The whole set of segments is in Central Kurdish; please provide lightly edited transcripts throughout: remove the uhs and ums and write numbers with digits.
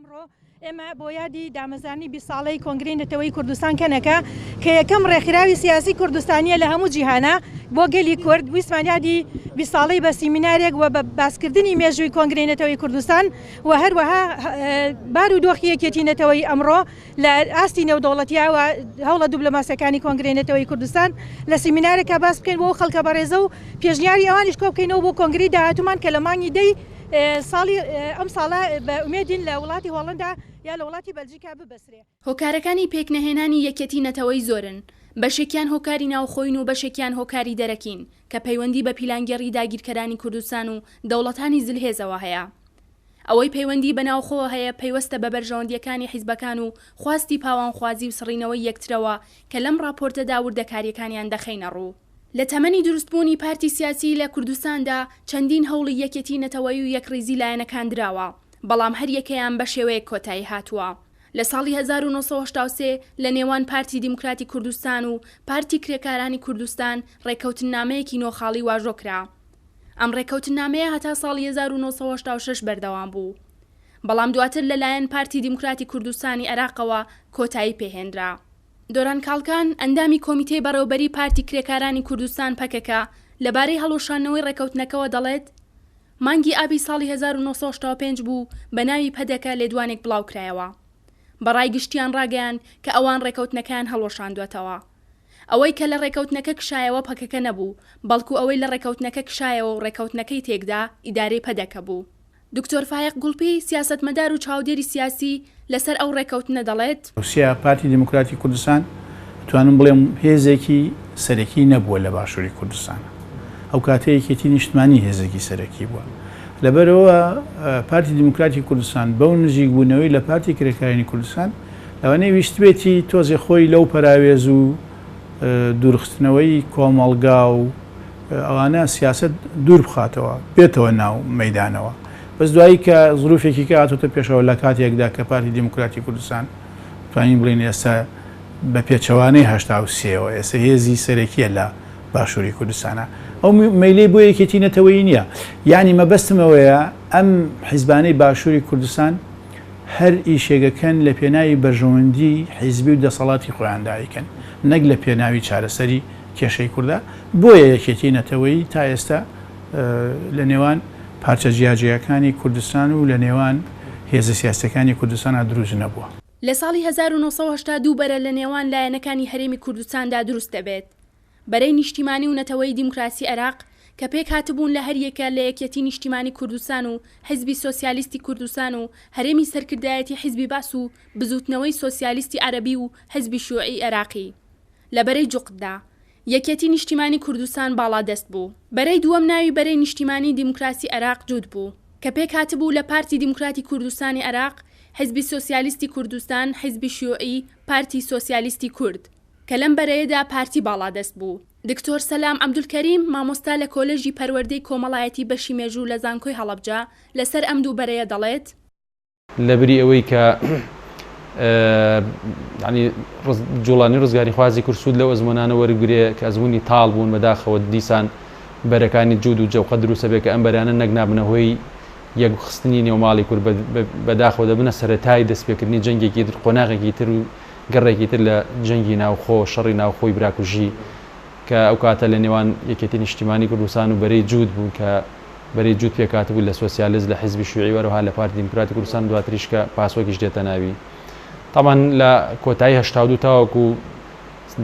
ئەمڕۆ ئێمە بۆ یادی دامەزانی 20 ساڵەی کۆنگرەی نەتەوەی کوردستان کەنەکە کە یەکەم ڕێکخراوی سیاسی کوردستانیە لە هەموو جیهانە بۆ گەلی کورد ویسمان یادی 20 ساڵەی بە سیمینارێک و بە باسکردنی مێژووی کۆنگرەی نەتەوەی کوردستان و هەروەها بار و دۆخی یەکێتی نەتەوەی ئەمڕۆ لە ئاستی نێودەوڵەتیە و هەوڵە دیبلۆماسیەکانی کۆنگرەی نەتەوەی کوردستان لە سیمینارێکە باس بکەین بۆ خەڵکە بەڕێزە و پێشنیاری ئەوانیش کۆ بکەینەوە بۆ کۆنگرەی داهاتوومان کە لە مانگی دەی ساڵی ئەم ساڵە بە ئومێدین لە وڵاتی هۆڵندا یا لە وڵاتی بەلجیکا ببەسرێ. هۆکارەکانی پێکنەهێنانی یەکێتی نەتەوەی زۆرن، بەشێکیان هۆکاری ناوخۆین و بەشێکیان هۆکاری دەرەکین کە پەیوەندی بە پیلانگەڕی داگیرکەرانی کوردستان و دەوڵەتانی زلهێزەوە هەیە. ئەوەی پەیوەندی بە ناوخۆ هەیە پەیوەستە بە بەرژەوەندیەکانی حیزبەکان و خواستی پاوانخوازی و سڕینەوەی یەکترەوە کە لەم راپۆرتەدا وردەکاریەکانیان دەخەینە ڕوو. لە تەمەنی دروستبوونی پارتی سیاسی لە کوردستاندا چەندین هەوڵی یەکێتی نەتەوەی و یەکڕێزی لایەنەکان دراوە، بەڵام هەر یەکەیان بە شێوەیە کۆتایی هاتووە. لە ساڵی 1983 لە نێوان پارتی دیموکراتی کوردستان و پارتی کرێکارانی کوردستان ڕێکەوتنامەیەکی نۆخاڵی واژۆکرا. ئەم ڕێکەوتنامەیە هەتا ساڵی 1986 بەردەوام بوو، بەڵام دواتر لەلایەن پارتی دیموکراتی کوردستانی عێراقەوە کۆتایی پێهێنرا. دۆران کاڵکان ئەندامی کۆمیتەی بەڕێوەبەری پارتی کرێکارانی کوردستان پەکەکە لەبارەی هەڵۆشانەوەی ڕێکەوتنەکەەوە دەڵێت مانگی ئابی ساڵی 1995 بوو بە ناوی پەدەکە لێدوانێک بڵاوکرایەوە. بەڕای گشتیان ڕاگەیان کە ئەوان ڕێکەوتنەکان هەڵۆشاندوێتەوە. ئەوەی کە لە ڕێکەوتنەکە کشایەوە پەکەکە نەبوو، بەڵکو ئەوەی لە ڕێکەوتنەکە کشایەوە و ڕێکەوتنەکەی تێکدا ئیدارەی پەدەکە بوو. دکتۆر فایق گوڵپی سیاسەتمەدار و چاودێری سیاسی لەسەر ئەو ڕێکەوتنە دەڵێت پارتی دیموکراتی کوردستان توانم بڵێم هێزێکی سەرەکی نەبووە لە باشووری کوردستان. ئەو کاتەیەکێتی نیشتمانی هێزێکی سەرەکی بووە. لەبەرەوە پارتی دیموکراتی کوردستان بەو نزیک بوونەوەی لە پارتی کرێکارانی کوردستان لەوانەیە ویستبێتی تۆزی خۆی لەو پەراوێز و دوورخستنەوەی کۆمەڵگا و ئەوانە سیاست دوور بخاتەوە بێتەوە ناو مەیدانەوە. بەس دوایی کە زروفێکی کە هاتوتە پێشەوە لە کاتێکدا کە پارتی دیموکراتی کوردستان توانین بڵین ئێستا بە پێچەوانەی 83ەوە ئێستا هێزی سەرەکیە لە باشووری کوردستانە. ئەو مەیلەی بۆ یەکێتی نەتەوەی نییە. یعنی مەبەستمەوەیە ئەم حیزبانەی باشووری کوردستان هەر ئیشێگەکەن لە پێناوی بەرژەوەندی حیزبی و دەسەڵاتی خۆیاندایکەن، نەک لە پێناوی چارەسەری کێشەی کووردا. بۆیە یەکێتی نەتەوەی تا ئێستا لە نێوان پارچە جیاجیەکانی کوردستان و لە نێوان هێزە سیاسەکانی کوردستانە دروست نەبووە. لە ساڵی 1982 بەرە لە نێوان لایەنەکانی هەرێمی کوردستاندا دروست دەبێت. بەرەی نیشتیمانی و نەتەوەی دیموکراسی عێراق کە پێک هاتبوون لە هەر یەکە لە یەکێتی نیشتیمانی کوردستان و حیزبی سۆسیالیستی کوردستان و هەرێمی سەرکردایەتی حیزبی باس و بزوتنەوەی سۆسیالیستی عەرەبی و حیزبی شیوعی عێراقی. لە بەرەی جوقتدا یەکێتی نیشتیمانی کوردستان باڵا دەست بوو. بەرەی دووەم ناوی بەرەی نیشتیمانی دیموکراسی عێراق جوود بوو کە پێک هاتبوو لە پارتی دیموکراتی کوردستانی عێراق، حیزبی سۆسیالیستی کوردستان، حیزبی شیوعی، پارتی سۆسیالیستی کورد کە لەم بەرەیەدا پارتی باڵا دەست بوو. دکتۆر سەلام عەبدولکەریم مامۆستا لە کۆلێژی پەروەردەی کۆمەڵایەتی بەشی مێژوو لە زانکۆی هەڵەبجە لەسەر ئەم دوو بەرەیە دەڵێت لەبری ئەوەی کە جوڵانی ڕزگاری خوازی کورسود لەو ئەزمونانە وەرگرێ کە ئەزمموی تاڵ بوون بەداخەوە دیسان بەرەکانی جوود و جەوقە دروستە بێت کە ئەم بەرانە نەگنابنەوەی یەک خستنی نێوماڵی کورد بەداخەوە دەبنە سەرەتای دەستپێکردنی جەنگێکی تر، قۆناغێکی تر و گەڕێکی تر لە جەنگی ناوخۆ شەڕی ناوخۆی براکوژی کە ئەو کاتە لە نێوان یەکێتی نیشتیمانی کوردستان و بەرەی جوود بوو کە بەرەی جوود پێکات بوو لە سۆسیالیسم لە حیزبی شیوعی وەروها لە پارتی دیموکراتی کوردستان دواتریش کە پاسۆکیش دێتە ناوی. تامان لە کۆتایی 82 تاوەکو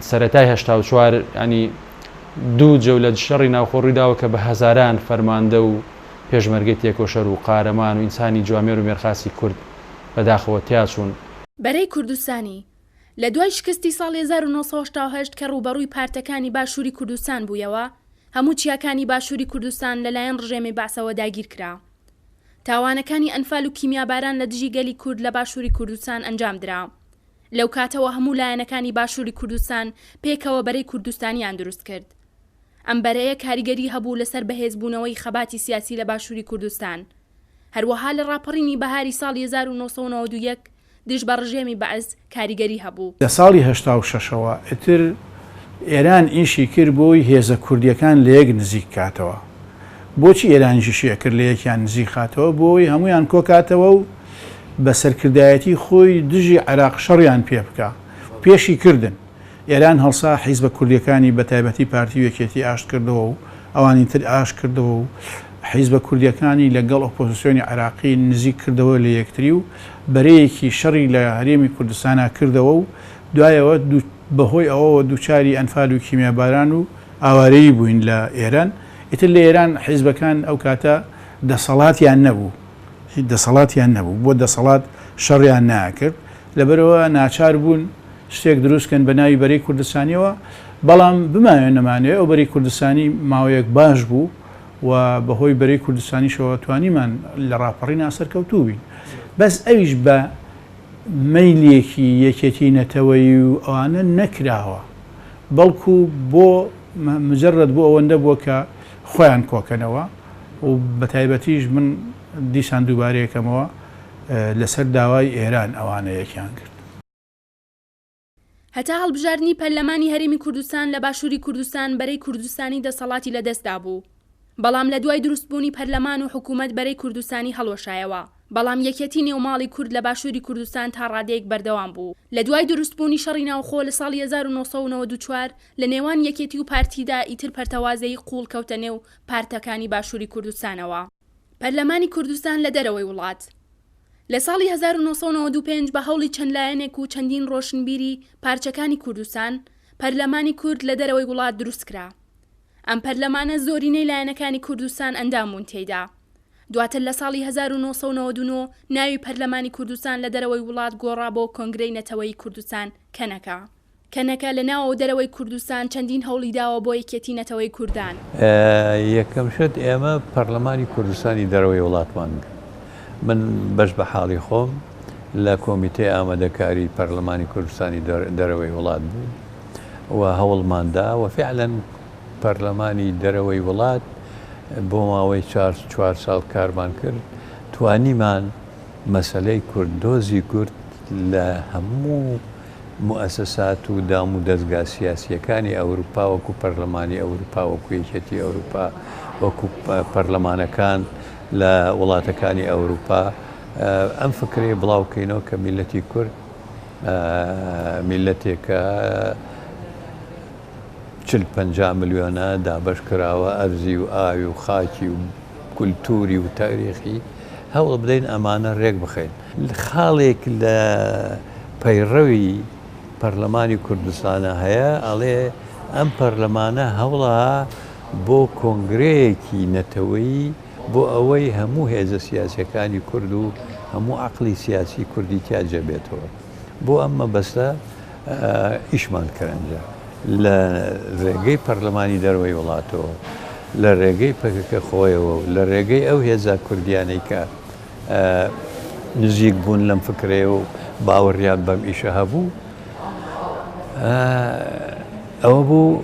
سەرەتای 84 ینی دوو جەو لە شەڕی ناوخۆ ڕوویداوە کە بە هەزاران فەرماندە و پێشمەرگەی تێکۆشەر و قارەمان و ئینسانی جوامێر و مێرخاسی کورد بەداخەوە تیاچوون. بەرەی کوردستانی لە دوای شکستی ساڵی 1970 کە ڕوبەڕووی پارتەکانی باشووری کوردستان بوویەوە، هەموو چیاکانی باشووری کوردستان لەلایەن ڕژێمی باسەوە داگیر کرا. تاوانەکانی ئەنفال و کیمیاباران لە دژی گەلی کورد لە باشووری کوردستان ئەنجام درا. لەو کاتەوە هەموو لایەنەکانی باشووری کوردستان پێکەوە بەرەی کوردستانیان دروست کرد. ئەم بەرەیە کاریگەری هەبوو لەسەر بەهێزبوونەوەی خەباتی سیاسی لە باشووری کوردستان. هەروەها لە ڕاپەڕینی بەهاری ساڵی 1991 دژ بە ڕژێمی بەعز کاریگەری هەبوو. لە ساڵی 86ەوە ئیتر ئێران ئیشی کرد بۆی هێزە کوردیەکان لە یەک نزیک کاتەوە. بۆچی ئێرانیشیە کرد لە یەکیان نزیک خاتەوە؟ بۆی هەمویان کۆکاتەوە و بە سەرکردایەتی خۆی دژی عێراق شەڕیان پێ بکە پێشی کردن ئێران هەڵسا حیزبە کوردیەکانی بە تایبەتی پارتی یەکێتی ئاشت کردەوە و ئەوانی تر ئاش کردەوە و حیزبە کوردیەکانی لەگەڵ ئۆپۆزیسیۆنی عێراقی نزیک کردەوە لە یەکتری و بەرەیەکی شەڕی لە هەرێمی کوردستانە کردەوە و دوایەوە بەهۆی ئەوەوە دووچاری ئەنفال و کیمیاباران و ئاوارەیی بووین لە ئێران ئیتر لە ئێران حیزبەکان ئەو کاتە دەسەڵاتیان نەبوو بۆ دەسەڵات شەڕیان ناکرد لەبەرەوە ناچار بوون شتێک دروستکەن بە ناوی بەرەی کوردستانیەوە بەڵام بمانوێت نەمانوێت ئەو بەرەی کوردستانی ماوەیەک باش بوو و بەهۆی بەرەی کوردستانیشەوە توانیمان لە ڕاپەڕی ناسەرکەوتوو بین بەس ئەویش بە مەیلێکی یەکێتی نەتەوەی و ئەوانە نەکراوە بەڵکو بۆ مجرد بۆ ئەوەندە بووە کە خۆیان کۆکەنەوە و بە تایبەتیش من دیسان دووبارەیەکەمەوە لەسەر داوای ئێران ئەوانە یەکیان کرد. هەتا هەڵبژاردننی پەرلەمانی هەرێمی کوردستان لە باشووری کوردستان بەرەی کوردستانی دەسەڵاتی لەدەستدا بوو. بەڵام لە دوای دروستبوونی پەرلەمان و حکوومەت بەرەی کوردستانی هەڵوەشایەوە. بەڵام یەکێتی نێوماڵی کورد لە باشووری کوردستان تا ڕادەیەک بەردەوام بوو. لە دوای دروستبوونی شەڕی ناوخۆ لە ساڵی 1994 لە نێوان یەکێتی و پارتیدا ئیتر پەرتەوازەی قوڵ کەوتە نێو پارتەکانی باشووری کوردستانەوە. پەرلەمانی کوردستان لە دەرەوەی وڵات. لە ساڵی 1995 بە هەوڵی چەند لایەنێک و چەندین ڕۆشنبیری پارچەکانی کوردستان پەرلەمانی کورد لە دەرەوەی وڵات دروستکرا. ئەم پەرلەمانە زۆرینەی لایەنەکانی کوردستان ئەندامون تێدا. دواتر لە ساڵی 1999 ناوی پەرلەمانی کوردستان لە دەرەوەی وڵات گۆڕا بۆ کۆنگرەی نەتەوەی کوردستان کەنەکە لە ناوە دەرەوەی کوردستان چەندین هەوڵی داوە بۆ یەکێتی نەتەوەی کوردان. یەکەم شت ئێمە پەرلەمانی کوردستانی دەرەوەی وڵاتمان من بەش بە حاڵی خۆم لە کۆمیتەی ئامادەکاری پەرلەمانی کوردستانی دەرەوەی وڵات بوو و هەوڵماندا و فعلەن پەرلەمانی دەرەوەی وڵات بۆ ماوەی 4 ساڵ کارمان کرد توانیمان مەسەلەی کورد دۆزی کورد لە هەموو مؤسسات و دام و دەستگا سیاسیەکانی ئەوروپا وەکو پەرلەمانی ئەوروپا وەکو یەکێتی ئەوروپا وەکو پەرلەمانەکان لە وڵاتەکانی ئەوروپا ئەم فکرێ بڵاوکەینەوە کە میلەتی کورد میلەتێکە 40-50 ملیۆنە دابەش کراوە ئەرزی و ئاوی و خاکی و کولتوری و تاریخی هەوڵ بدەین ئەمانە ڕێک بخەین خاڵێک لە پەیڕەوی پەرلەمانی کوردستانە هەیە ئەڵێ ئەم پەرلەمانە هەوڵە بۆ کۆنگرەیەکی نەتەوەیی بۆ ئەوەی هەموو هێزە سیاسیەکانی کورد و هەموو عەقڵی سیاسی کوردی تیا جەبێتەوە بۆ ئەم مەبەستە ئیشمان کەرەنجە لە ڕێگەی پەرلەمانی دەرەوەی وڵاتەوە لە ڕێگەی پەکەکە خۆیەوە لە ڕێگەی ئەو هێزە کوردیانەی کە نزیک بوون لەم فکرێ و باوەڕیان بەم ئیشە هەبوو ئەوە بوو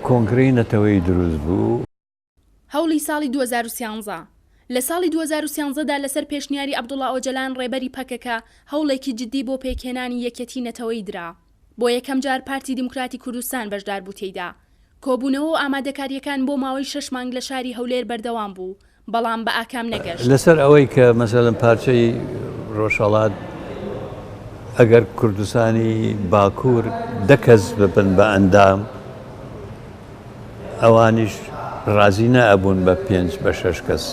کۆنگرەی نەتەوەی دروست بوو. هەوڵی ساڵی 2013 لە ساڵی 2013دا لەسەر پێشنیاری عەبدوڵڵا ئۆجەلان ڕێبەری پەکەکە هەوڵێکی جددی بۆ پێکهێنانی یەکێتی نەتەوەی درا. بۆ یەکەم جار پارتی دیموکراتی کوردستان بەشدار بوو تێیدا. کۆبوونەوە و ئامادەکاریەکان بۆ ماوەی 6 مانگ لە شاری هەولێر بەردەوام بوو بەڵام بە ئاکام نەگەشت. لەسەر ئەوەی کە مەسەڵەن پارچەی ڕۆژهەڵات ئەگەر کوردستانی باکوور دەکەس ببن بە ئەندام ئەوانیش ڕازی نەئەبوون بە 5-6 کەس.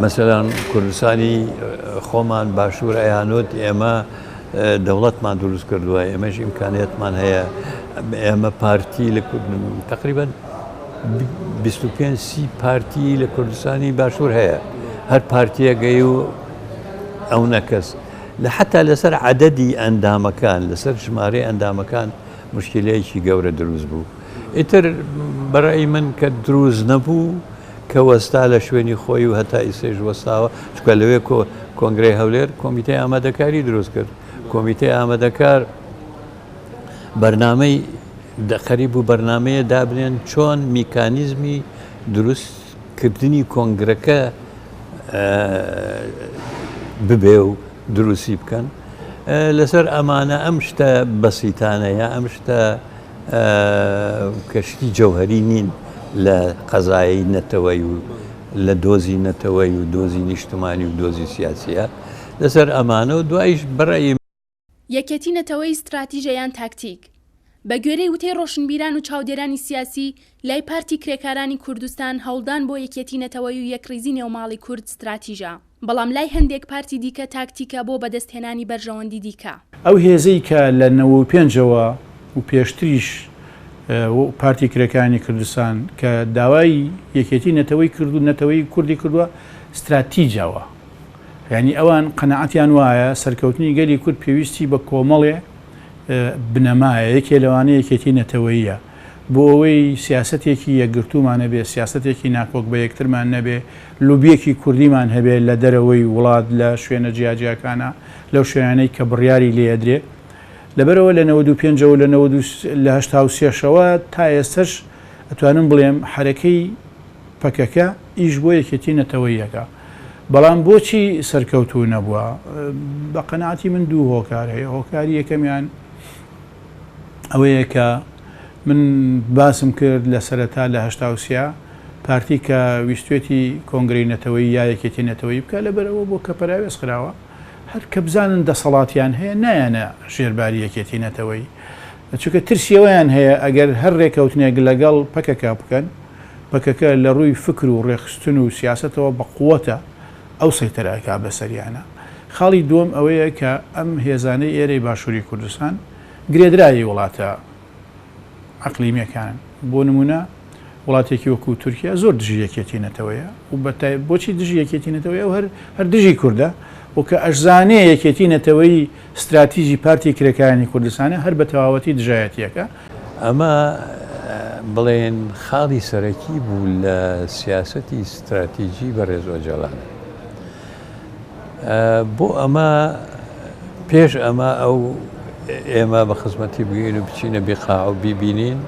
مەسەڵەن کوردستانی خۆمان باشوور ئەیانوت ئێمە دەوڵەتمان دروست کردووە ئێمەش ئیمکانیەتمان هەیە ئێمە پارتی لە تقریبا 25-30 پارتی لە کوردستانی باشوور هەیە هەر پارتیە گەی و ئەو نەکەس لە حتا لەسەر عەدەدی ئەندامەکان لەسەر ژمارەی ئەندامەکان مشکلەیەکی گەورە دروست بوو. ئیتر بەڕای من کە دروست نەبوو کە وەستا لە شوێنی خۆی و هەتا ئیسێژ وەستاوە چکە لەوێ کۆنگرەی هەولێر کۆمیتەی ئامادەکاری دروست کرد. کۆمیتەی ئامادەکار بەرنامەی خەریب و بەرنمەیە دابنێن چۆن میکانیزمی دروستکردنی کۆنگرەکە ببێ و دروستی بکەن لەسەر ئەمانە ئەم شتە بەسیتانەیە ئەم شتە کەشتی جەوهەری نین لە قەزایی نەتەوەی و لە دۆزی نەتەوەی و دۆزی نیشتمانی و دۆزی سیاسیە لەسەر ئەمانە و دوایش بەڕێی یەکێتی نەتەوەی استراتیژەیان تاکتیک بە گوێرەی وتەی ڕۆشنبیران و چاودێرانی سیاسی لای پارتی کرێکارانی کوردستان هەوڵدان بۆ یەکێتی نەتەوەی و یەکریزی نێوماڵی کورد استراتیژە بەڵام لای هەندێک پارتی دیکە تاکتیکە بۆ بەدەستهێنانی بەرژەوەندی دیکە ئەو هێزەی کە لە 95ەوە و پێشتریش پارتی کرێکانی کوردستان کە داوای یەکێتی نەتەوەی کرد و نەتەوەی کوردی کردووە استراتیجەوە یعنی ئەوان قەنەعەتیان وایە سەرکەوتنی گەلی کورد پێویستی بە کۆمەڵێ بنەمایە یەکێ لەوانە یەکێتی نەتەوەییە بۆ ئەوەی سیاستێکی یەکگرتومانە بێ سیاستێکی ناکۆک بە یەکترمان نەبێ لوبیەکی کوردیمان هەبێت لە دەرەوەی وڵات لە شوێنە جیاجیاکانە لەو شوێنانەی کە بڕیاری لێدرێ لەبەرەوە لە 95ەوە لە 1970ەوە تا ئێستش ئەتوانم بڵێم حرەکەی پەکەکە ئیش بۆ یەکێتی نەتەوەییەکە بەڵام بۆچی سەرکەوتوو نەبووە بە قەنەعەتی من دوو هۆکار هەیە هۆکاری یەکەمیان ئەوەیە کە من باسم کرد لە سەرەتا لە 1970 پارتی کە ویستێتی کۆنگرەی نەتەوەی یا یەکێتی نەتەوەی بکە لەبەرەوە بۆ کە پەراوێز خراوە هەر کە بزانن دەسەڵاتیان هەیە نایەنە ژێرباری یەکێتی نەتەوەی چونکە ترسیەوەیان هەیە ئەگەر هەر ڕێکەوتنێک لەگەڵ پەکەکە بکەن پەکەکە لە ڕووی فکر و ڕێخستن و سیاستەوە بە قووەتە ئەو سەیتەرەکە بەسەریانە خاڵی دووەم ئەوەیە کە ئەم هێزانەی ئێرەی باشووری کوردستان گرێدرایی وڵاتە عەقلیمیەکان بۆ نمونە وڵاتێکی وەکو تورکیا زۆر دژی یەکێتی نەتەوەیە و بۆچی دژی یەکێتی نەتەوەی و هەر دژی کووردە و کە ئەژزانەیە یەکێتی نەتەوەی استراتیژی پارتی کرێکارانی کوردستانە هەر بە تەواوەتی دژایەتیەکە ئەمە بڵێن خاڵی سەرەکی بوو لە سیاسەتی استراتیژی بەڕێز ئۆجەڵان بۆ ئەمە پێش ئەمە ئەو ئێمە بە خزمەتی بگەین و بچینە بیقاع و بیبینین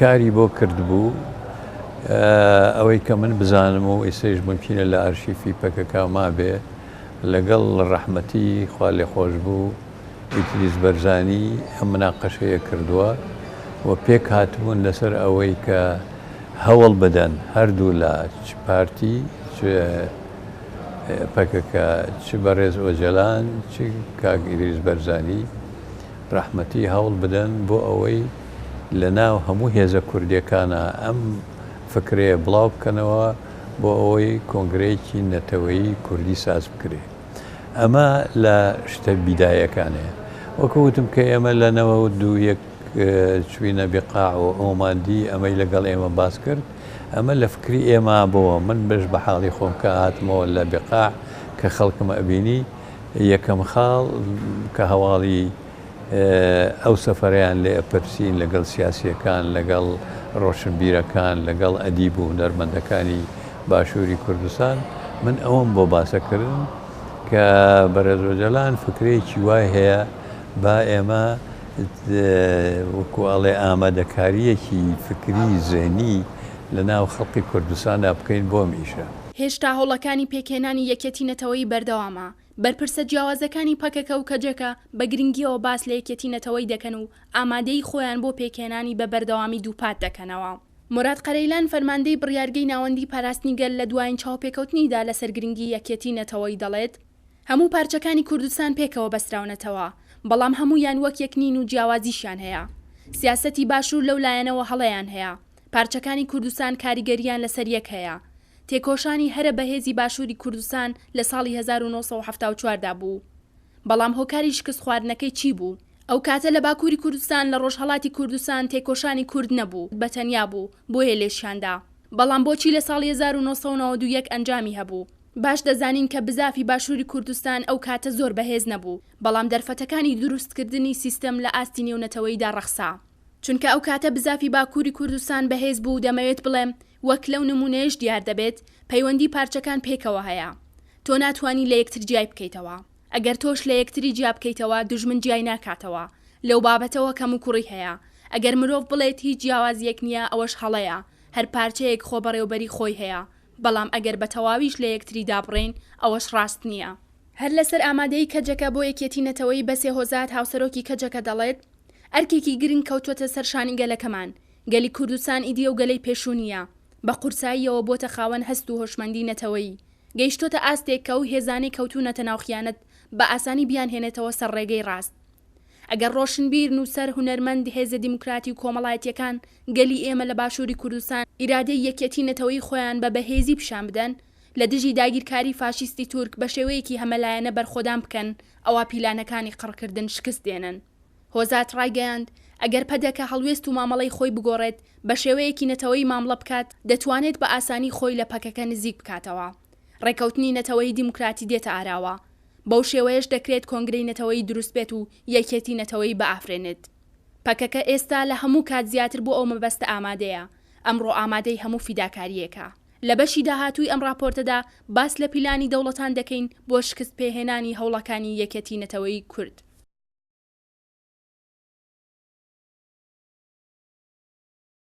کاری بۆ کردبوو ئەوەی کە من بزانم و ئێستاش ممکنە لە ئارشیفی پەکەکە ما بێ لەگەڵ ڕەحمەتی خوا لێ خۆش بوو ئیدریس بەرزانی ئەم مناقەشەیە کردووە و پێک هاتبوون لەسەر ئەوەی کە هەوڵ بدەن هەردوو لە چ پارتی پەکەکە چ بەڕێز ئۆجەلان چ کاک ئیدریس بەرزانی ڕەحمەتی هەوڵ بدەن بۆ ئەوەی لە ناو هەموو هێزە کوردیەکانە ئەم فکرەیە بڵاو بکەنەوە بۆ ئەوەی کۆنگرەیەکی نەتەوەیی کوردی ساز بکرێت ئەمە لە شتە بیدایەکانەیە وەکوتم کە ئێمە لە 92 چوینە بیقاع و ئۆماندی ئەمەی لەگەڵ ئێمە باس کرد ئەمە لە فکری ئێمە بۆەوە من بەش بە حاڵی خۆم کە هاتمەوە لە بیقاع کە خەڵکم ئەبینی یەکەم خاڵ کە هەواڵی ئەو سەفەریان لێ ئەپەرسین لەگەڵ سیاسیەکان لەگەڵ ڕۆشنبیرەکان لەگەڵ ئەدیب و هونەرمەندەکانی باشووری کوردستان من ئەوم بۆ باسەکردن کە بەڕێز ئۆجەلان فکرەیەکی وای هەیە با ئێمە وەکو ئەڵێ ئامادەکاریەکی فکری زێنی لە ناو خەڵقی کوردستاندا بکەین بۆ میشە هێشتا هەوڵەکانی پێکێنانی یەکێتی نەتەوەی بەردەوامە بەرپرسە جیاوازەکانی پەکەکە و کەجەکە بە گرنگیەوە باس لە یەکێتی نەتەوەی دەکەن و ئامادەی خۆیان بۆ پێکێنانی بە بەردەوامی دووپات دەکەنەوە مراد قەرەیلان فەرماندەی بڕیارگەی ناوەندی پاراستنی گەل لە دوایین چاوپێکەوتنیدا لە سەرگرنگی یەکێتی نەتەوەی دەڵێت هەموو پارچەکانی کوردستان پێکەوە بەستراونەتەوە بەڵام هەموویان وەک یەکنین و جیاوازیشیان هەیە سیاسەتی باشوور لەو لایەنەوە هەڵەیان هەیە پارچەکانی کوردستان کاریگەریان لەسەر یەک هەیە تێکۆشانی هەرە بەهێزی باشووری کوردستان لە ساڵی 1974دا بوو بەڵام هۆکاری شکست خواردنەکەی چی بوو ئەو کاتە لە باکووری کوردستان لە ڕۆژهەڵاتی کوردستان تێکۆشانی کورد نەبوو بەتەنیا بوو بۆیە لێشیاندا بەڵام بۆچی لە ساڵی 1992 ئەنجامی هەبوو باش دەزانین کە بزافی باشووری کوردستان ئەو کاتە زۆر بەهێز نەبوو بەڵام دەرفەتەکانی دروستکردنی سیستەم لە ئاستی نێونەتەوەیدا ڕەخسا چونکە ئەو کاتە بزافی باکووری کوردستان بەهێز بوو دەمەوێت بڵێم وەک لەو نمونەیەش دیار دەبێت پەیوەندی پارچەکان پێکەوە هەیە تۆ ناتوانی لە یەکتر جیای بکەیتەوە ئەگەر تۆش لە یەکتری جیا بکەیتەوە دوژمن جیای ناکاتەوە لەو بابەتەوە کەم و کوڕی هەیە ئەگەر مرۆڤ بڵێت هیچ جیاوازیەک نییە ئەوەش هەڵەیە هەر پارچەیەک خۆ بەڕێوەبەری خۆی هەیە بەڵام ئەگەر بە تەواویش لە یەکتری دابڕێن ئەوەش ڕاست نییە هەر لەسەر ئامادەی کەجەکە بۆ یەکێتی نەتەوەی بەسێ هۆزات هاوسەرۆکی کەجەکە دەڵێت ئەرکێکی گرنگ کەوتوەتە سەرشانی گەلەکەمان گەلی کوردستان ئیدیە و گەلەی پێشوونیە بە قورساییەوە بۆتە خاوەن هەست و هۆشمەندی نەتەوەی گەیشتۆتە ئاستێک کە و هێزانەی کەوتونەتە ناوخیانەت بە ئاسانی بیان هێنێتەوە سەر ڕێگەی ڕاست. ئەگەر ڕۆشنبیر نووسەر هونەرمەند هێزە دیموکراتی و کۆمەڵایەتیەکان گەلی ئێمە لە باشووری کوردستان ئیرادەی یەکێتی نەتەوەی خۆیان بە بەهێزی پیشان بدەن لە دژی داگیرکاری فاشیستی تورک بە شێوەیەکی هەمەلایەنە بەرخۆدان بکەن ئەوە پیلانەکانی قڕکردن شکست دێنن. هۆزات ڕایگەیاند ئەگەر پەدەکە هەڵوێست و مامەڵەی خۆی بگۆڕێت بە شێوەیەکی نەتەوەی مامڵە بکات دەتوانێت بە ئاسانی خۆی لە پەکەکە نزیک بکاتەوە. ڕێکەوتنی نەتەوەی دیموکراتی دێتە ئاراوە. بەو شێوەیەش دەکرێت کۆنگرەی نەتەوەی دروست بێت و یەکێتی نەتەوەی بەئافرێنێت. پەکەکە ئێستا لە هەموو کات زیاتر بۆ ئەو مەبەستە ئامادەیە. ئەمڕۆ ئامادەی هەموو فیداکاریەکە. لە بەشی داهاتووی ئەم راپۆرتەدا باس لە پیلانی دەوڵەتان دەکەین بۆ شکست پێهێنانی هەوڵەکانی یەکێتی نەتەوەی کورد.